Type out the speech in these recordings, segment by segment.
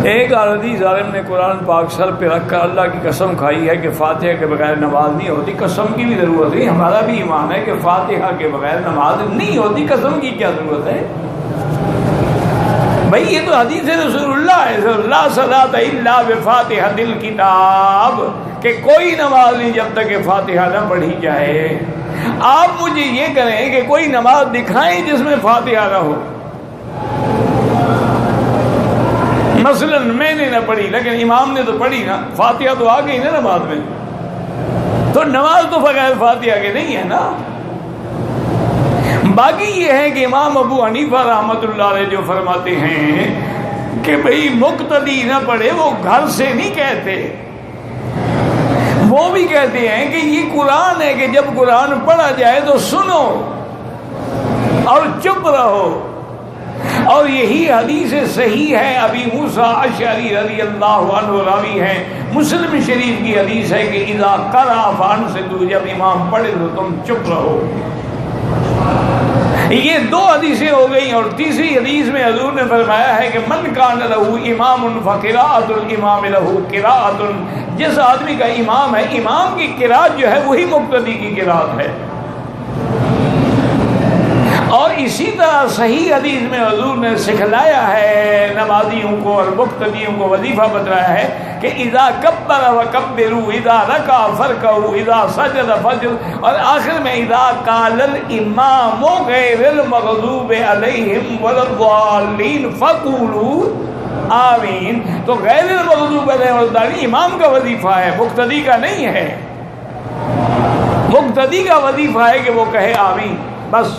ایک عربی ظالم نے قرآن پاک سر پہ رکھ کر اللہ کی قسم کھائی ہے کہ فاتحہ کے بغیر نماز نہیں ہوتی۔ قسم کی بھی ضرورت نہیں، ہمارا بھی ایمان ہے کہ فاتحہ کے بغیر نماز نہیں ہوتی، قسم کی کیا ضرورت ہے بھائی؟ یہ تو حدیث رسول اللہ ہے، لا صلاۃ الا بفاتحۃ الکتاب، کہ کوئی نماز نہیں جب تک کہ فاتحہ نہ پڑھی جائے۔ آپ مجھے یہ کریں کہ کوئی نماز دکھائیں جس میں فاتحہ نہ ہو۔ مثلا میں نے نہ پڑھی لیکن امام نے تو پڑھی نا، فاتحہ تو آ گئی نا نماز میں، تو نماز تو بغیر فاتحہ کے نہیں ہے نا۔ باقی یہ ہے کہ امام ابو حنیفہ رحمۃ اللہ علیہ جو فرماتے ہیں کہ بھئی مقتدی نہ پڑھے، وہ گھر سے نہیں کہتے، وہ بھی کہتے ہیں کہ یہ قرآن ہے کہ جب قرآن پڑھا جائے تو سنو اور چپ رہو، اور یہی حدیث صحیح ہے۔ ابی موسیٰ اشعری رضی اللہ عنہ راوی ہے، مسلم شریف کی حدیث ہے کہ اذا قرأ فانصتوا، جب امام پڑھے تو تم چپ رہو۔ یہ دو حدیثیں ہو گئی، اور تیسری حدیث میں حضور نے فرمایا ہے کہ من کان لہ امام فقراءۃ الامام لہ قراءۃ، جس آدمی کا امام ہے، امام کی قراءت جو ہے وہی مقتدی کی قراءت ہے۔ اور اسی طرح صحیح حدیث میں حضور نے سکھلایا ہے نمازیوں کو اور مقتدیوں کو، وظیفہ بتلایا ہے کہ اذا کبر وکبروا، اذا رکع فرکعوا، اذا سجد فسجدوا، اور آخر میں اذا قال الامام غیر المغضوب علیہم ولا الضالین فقولوا آمین۔ تو غیر المغضوب علیہم ولا الضالین امام کا وظیفہ ہے، مقتدی کا نہیں ہے۔ مقتدی کا وظیفہ ہے کہ وہ کہے آمین بس۔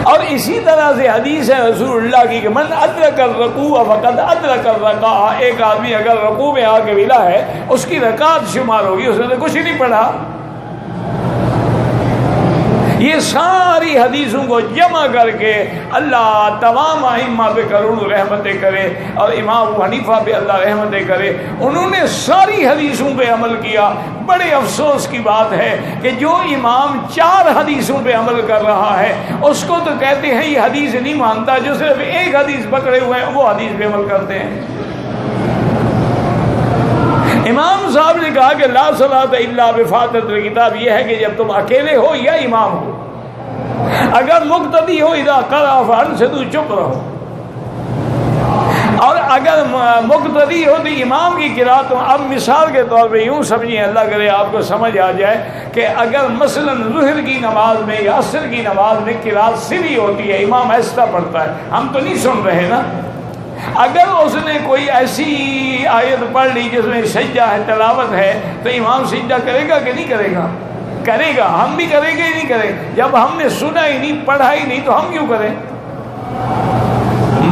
اور اسی طرح سے حدیث ہے رسول اللہ کی کہ من ادرک الرکوع فقد ادرک الرکعہ، ایک آدمی اگر رکوع میں آ کے ملا ہے اس کی رکعت شمار ہوگی، اس نے کچھ ہی نہیں پڑھا۔ یہ ساری حدیثوں کو جمع کر کے اللہ تمام ائمہ پہ کروڑوں رحمتیں کرے، اور امام ابو حنیفہ پہ اللہ رحمتیں کرے، انہوں نے ساری حدیثوں پہ عمل کیا۔ بڑے افسوس کی بات ہے کہ جو امام 4 حدیثوں پہ عمل کر رہا ہے اس کو تو کہتے ہیں یہ حدیث نہیں مانتا، جو صرف ایک حدیث پکڑے ہوئے ہیں وہ حدیث پہ عمل کرتے ہیں۔ امام صاحب نے کہا کہ لا صلاۃ الا بفاتحۃ الکتاب، یہ ہے کہ جب تم اکیلے ہو یا امام ہو، اگر مقتدی ہو اذا قرأ فانصتوا، چپ رہو، اور اگر مقتدی ہو تو امام کی قرأت۔ اب مثال کے طور پہ یوں سمجھیں، اللہ کرے آپ کو سمجھ آ جائے کہ اگر مثلا ظہر کی نماز میں یا عصر کی نماز میں قرأت سری ہوتی ہے، امام ایسا پڑھتا ہے، ہم تو نہیں سن رہے نا، اگر اس نے کوئی ایسی آیت پڑھ لی جس میں سجدہ ہے، تلاوت ہے، تو امام سجدہ کرے گا کہ نہیں کرے گا؟ کرے گا۔ ہم بھی کریں گے ہی نہیں کریں؟ جب ہم نے سنا ہی نہیں، پڑھا ہی نہیں، تو ہم کیوں کریں؟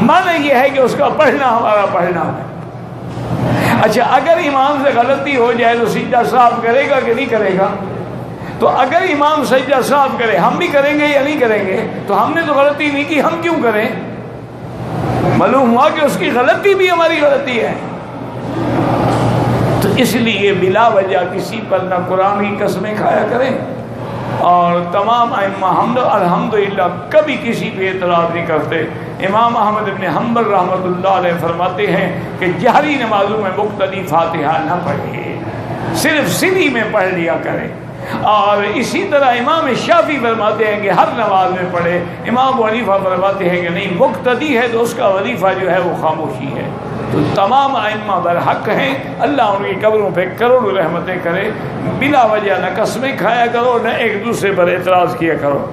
من یہ ہے کہ اس کا پڑھنا ہمارا پڑھنا ہے۔ اچھا، اگر امام سے غلطی ہو جائے تو سجدہ صاف کرے گا کہ نہیں کرے گا؟ تو اگر امام سجدہ صاف کرے، ہم بھی کریں گے یا نہیں کریں گے؟ تو ہم نے تو غلطی نہیں کی، ہم کیوں کریں؟ معلوم ہوا کہ اس کی غلطی بھی ہماری غلطی ہے۔ تو اس لیے بلا وجہ کسی پر نہ قرآن کی قسمیں کھایا کریں، اور تمام ائمہ الحمدللہ کبھی کسی پہ اعتراض نہیں کرتے۔ امام احمد بن حنبل رحمۃ اللہ علیہ فرماتے ہیں کہ جہری نمازوں میں مقتدی فاتحہ نہ پڑھے، صرف سری میں پڑھ لیا کرے۔ اور اسی طرح امام شافعی فرماتے ہیں کہ ہر نماز میں پڑھے۔ امام ابو حنیفہ فرماتے ہیں کہ نہیں، مقتدی ہے تو اس کا وظیفہ جو ہے وہ خاموشی ہے۔ تو تمام ائمہ برحق ہیں، اللہ ان کی قبروں پہ کروڑوں رحمتیں کرے۔ بلا وجہ نہ قسمیں کھایا کرو، نہ ایک دوسرے پر اعتراض کیا کرو۔